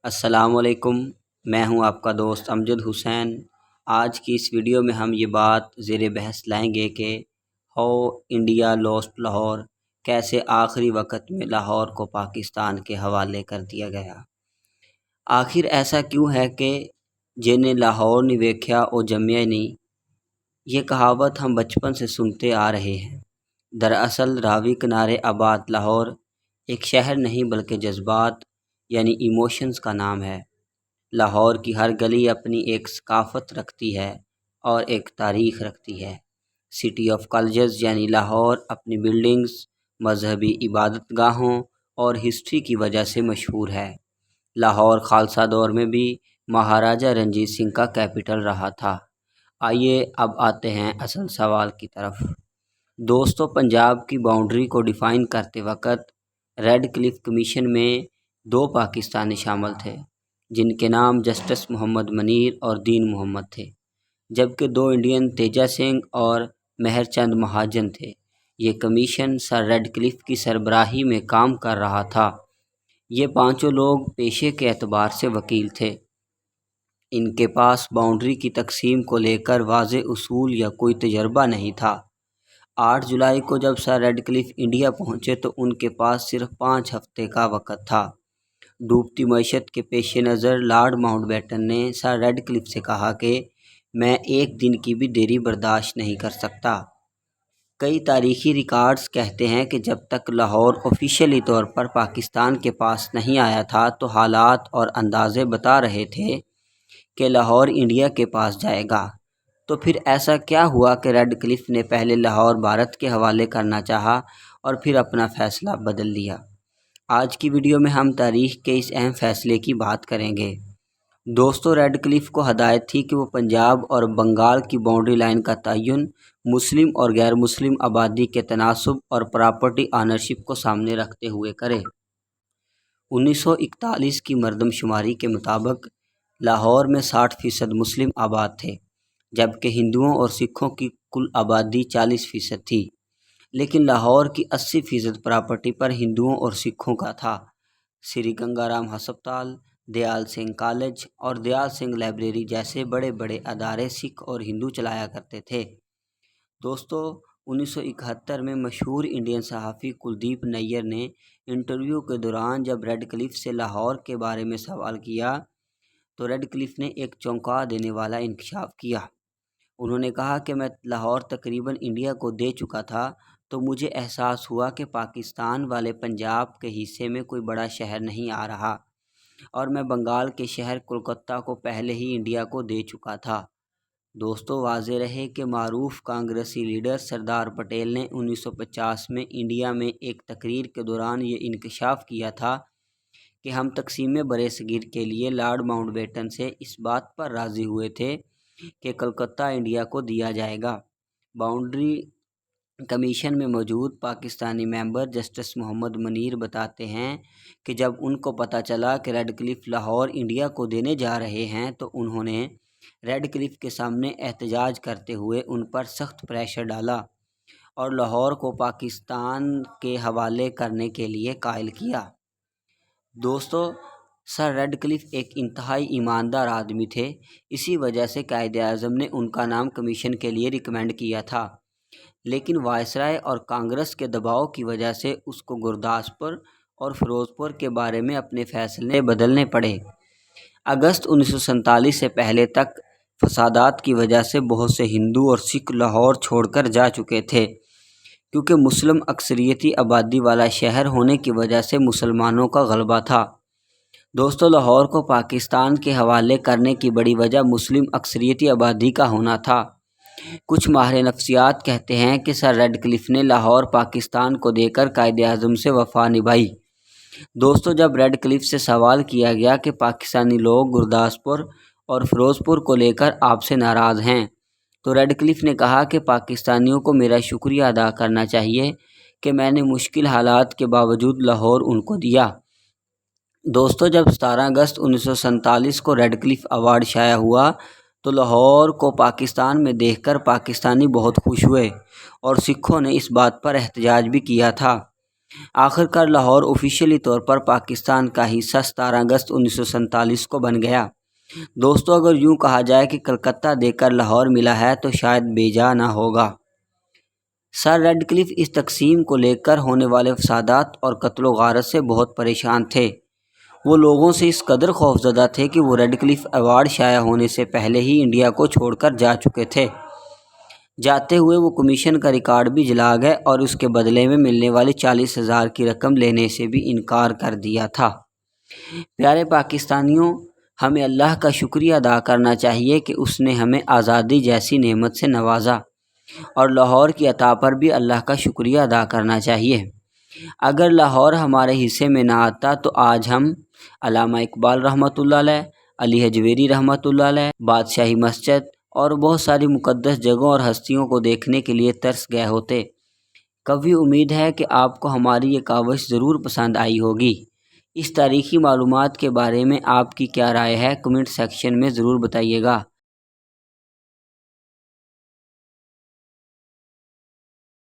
السلام علیکم، میں ہوں آپ کا دوست امجد حسین۔ آج کی اس ویڈیو میں ہم یہ بات زیر بحث لائیں گے کہ ہاؤ انڈیا لاسٹ لاہور، کیسے آخری وقت میں لاہور کو پاکستان کے حوالے کر دیا گیا۔ آخر ایسا کیوں ہے کہ جنہیں لاہور نہیں ویکھیا او جمیا نہیں؟ یہ کہاوت ہم بچپن سے سنتے آ رہے ہیں۔ دراصل راوی کنارے آباد لاہور ایک شہر نہیں بلکہ جذبات یعنی ایموشنز کا نام ہے۔ لاہور کی ہر گلی اپنی ایک ثقافت رکھتی ہے اور ایک تاریخ رکھتی ہے۔ سٹی آف کالجز یعنی لاہور اپنی بلڈنگز، مذہبی عبادت گاہوں اور ہسٹری کی وجہ سے مشہور ہے۔ لاہور خالصہ دور میں بھی مہاراجہ رنجیت سنگھ کا کیپٹل رہا تھا۔ آئیے اب آتے ہیں اصل سوال کی طرف۔ دوستو، پنجاب کی باؤنڈری کو ڈیفائن کرتے وقت ریڈ کلف کمیشن میں 2 پاکستانی شامل تھے، جن کے نام جسٹس محمد منیر اور دین محمد تھے، جبکہ 2 انڈین تیجا سنگھ اور مہر چند مہاجن تھے۔ یہ کمیشن سر ریڈ کلف کی سربراہی میں کام کر رہا تھا۔ یہ 5 لوگ پیشے کے اعتبار سے وکیل تھے۔ ان کے پاس باؤنڈری کی تقسیم کو لے کر واضح اصول یا کوئی تجربہ نہیں تھا۔ 8 جولائی کو جب سر ریڈ کلف انڈیا پہنچے تو ان کے پاس صرف 5 ہفتے کا وقت تھا۔ ڈوبتی معیشت کے پیش نظر لارڈ ماؤنٹ بیٹن نے سر ریڈ کلف سے کہا کہ میں 1 دن کی بھی دیری برداشت نہیں کر سکتا۔ کئی تاریخی ریکارڈز کہتے ہیں کہ جب تک لاہور آفیشیلی طور پر پاکستان کے پاس نہیں آیا تھا تو حالات اور اندازے بتا رہے تھے کہ لاہور انڈیا کے پاس جائے گا۔ تو پھر ایسا کیا ہوا کہ ریڈ کلف نے پہلے لاہور بھارت کے حوالے کرنا چاہا اور پھر اپنا فیصلہ بدل لیا؟ آج کی ویڈیو میں ہم تاریخ کے اس اہم فیصلے کی بات کریں گے۔ دوستو، ریڈ کلف کو ہدایت تھی کہ وہ پنجاب اور بنگال کی باؤنڈری لائن کا تعین مسلم اور غیر مسلم آبادی کے تناسب اور پراپرٹی آنرشپ کو سامنے رکھتے ہوئے کرے۔ 1941 کی مردم شماری کے مطابق لاہور میں 60% مسلم آباد تھے، جبکہ ہندوؤں اور سکھوں کی کل آبادی 40% تھی۔ لیکن لاہور کی 80% پراپرٹی پر ہندوؤں اور سکھوں کا تھا۔ سری گنگا رام ہسپتال، دیال سنگھ کالج اور دیال سنگھ لائبریری جیسے بڑے بڑے ادارے سکھ اور ہندو چلایا کرتے تھے۔ دوستو، 1971 میں مشہور انڈین صحافی کلدیپ نیر نے انٹرویو کے دوران جب ریڈ کلف سے لاہور کے بارے میں سوال کیا تو ریڈ کلف نے ایک چونکا دینے والا انکشاف کیا۔ انہوں نے کہا کہ میں لاہور تقریباً انڈیا کو دے چکا تھا تو مجھے احساس ہوا کہ پاکستان والے پنجاب کے حصے میں کوئی بڑا شہر نہیں آ رہا، اور میں بنگال کے شہر کولکتہ کو پہلے ہی انڈیا کو دے چکا تھا۔ دوستو، واضح رہے کہ معروف کانگریسی لیڈر سردار پٹیل نے 1950 میں انڈیا میں ایک تقریر کے دوران یہ انکشاف کیا تھا کہ ہم تقسیم برصغیر کے لیے لارڈ ماؤنٹ بیٹن سے اس بات پر راضی ہوئے تھے کہ کلکتہ انڈیا کو دیا جائے گا۔ باؤنڈری کمیشن میں موجود پاکستانی ممبر جسٹس محمد منیر بتاتے ہیں کہ جب ان کو پتہ چلا کہ ریڈ کلف لاہور انڈیا کو دینے جا رہے ہیں تو انہوں نے ریڈ کلف کے سامنے احتجاج کرتے ہوئے ان پر سخت پریشر ڈالا اور لاہور کو پاکستان کے حوالے کرنے کے لیے قائل کیا۔ دوستو، سر ریڈ کلف ایک انتہائی ایماندار آدمی تھے، اسی وجہ سے قائد اعظم نے ان کا نام کمیشن کے لیے ریکمینڈ کیا تھا، لیکن وائسرائے اور کانگریس کے دباؤ کی وجہ سے اس کو گرداسپور اور فیروز پور کے بارے میں اپنے فیصلے بدلنے پڑے۔ اگست 1947 سے پہلے تک فسادات کی وجہ سے بہت سے ہندو اور سکھ لاہور چھوڑ کر جا چکے تھے، کیونکہ مسلم اکثریتی آبادی والا شہر ہونے کی وجہ سے مسلمانوں کا غلبہ تھا۔ دوستو، لاہور کو پاکستان کے حوالے کرنے کی بڑی وجہ مسلم اکثریتی آبادی کا ہونا تھا۔ کچھ ماہر نفسیات کہتے ہیں کہ سر ریڈ کلف نے لاہور پاکستان کو دے کر قائد اعظم سے وفا نبھائی۔ دوستو، جب ریڈ کلف سے سوال کیا گیا کہ پاکستانی لوگ گرداسپور اور فیروز پور کو لے کر آپ سے ناراض ہیں تو ریڈ کلف نے کہا کہ پاکستانیوں کو میرا شکریہ ادا کرنا چاہیے کہ میں نے مشکل حالات کے باوجود لاہور ان کو دیا۔ دوستو، جب 17 اگست 1947 کو ریڈ کلف ایوارڈ شائع ہوا تو لاہور کو پاکستان میں دیکھ کر پاکستانی بہت خوش ہوئے اور سکھوں نے اس بات پر احتجاج بھی کیا تھا۔ آخر کار لاہور آفیشیلی طور پر پاکستان کا حصہ 17 اگست 1947 کو بن گیا۔ دوستو، اگر یوں کہا جائے کہ کلکتہ دے کر لاہور ملا ہے تو شاید بے جا نہ ہوگا۔ سر ریڈکلف اس تقسیم کو لے کر ہونے والے فسادات اور قتل و غارت سے بہت پریشان تھے۔ وہ لوگوں سے اس قدر خوفزدہ تھے کہ وہ ریڈکلف ایوارڈ شائع ہونے سے پہلے ہی انڈیا کو چھوڑ کر جا چکے تھے۔ جاتے ہوئے وہ کمیشن کا ریکارڈ بھی جلا گئے اور اس کے بدلے میں ملنے والی 40,000 کی رقم لینے سے بھی انکار کر دیا تھا۔ پیارے پاکستانیوں، ہمیں اللہ کا شکریہ ادا کرنا چاہیے کہ اس نے ہمیں آزادی جیسی نعمت سے نوازا، اور لاہور کی عطا پر بھی اللہ کا شکریہ ادا کرنا چاہیے۔ اگر لاہور ہمارے حصے میں نہ آتا تو آج ہم علامہ اقبال رحمۃ اللہ علیہ، علی حجویری رحمۃ اللہ علیہ، بادشاہی مسجد اور بہت ساری مقدس جگہوں اور ہستیوں کو دیکھنے کے لیے ترس گئے ہوتے۔ کبھی امید ہے کہ آپ کو ہماری یہ کاوش ضرور پسند آئی ہوگی۔ اس تاریخی معلومات کے بارے میں آپ کی کیا رائے ہے، کمنٹ سیکشن میں ضرور بتائیے گا۔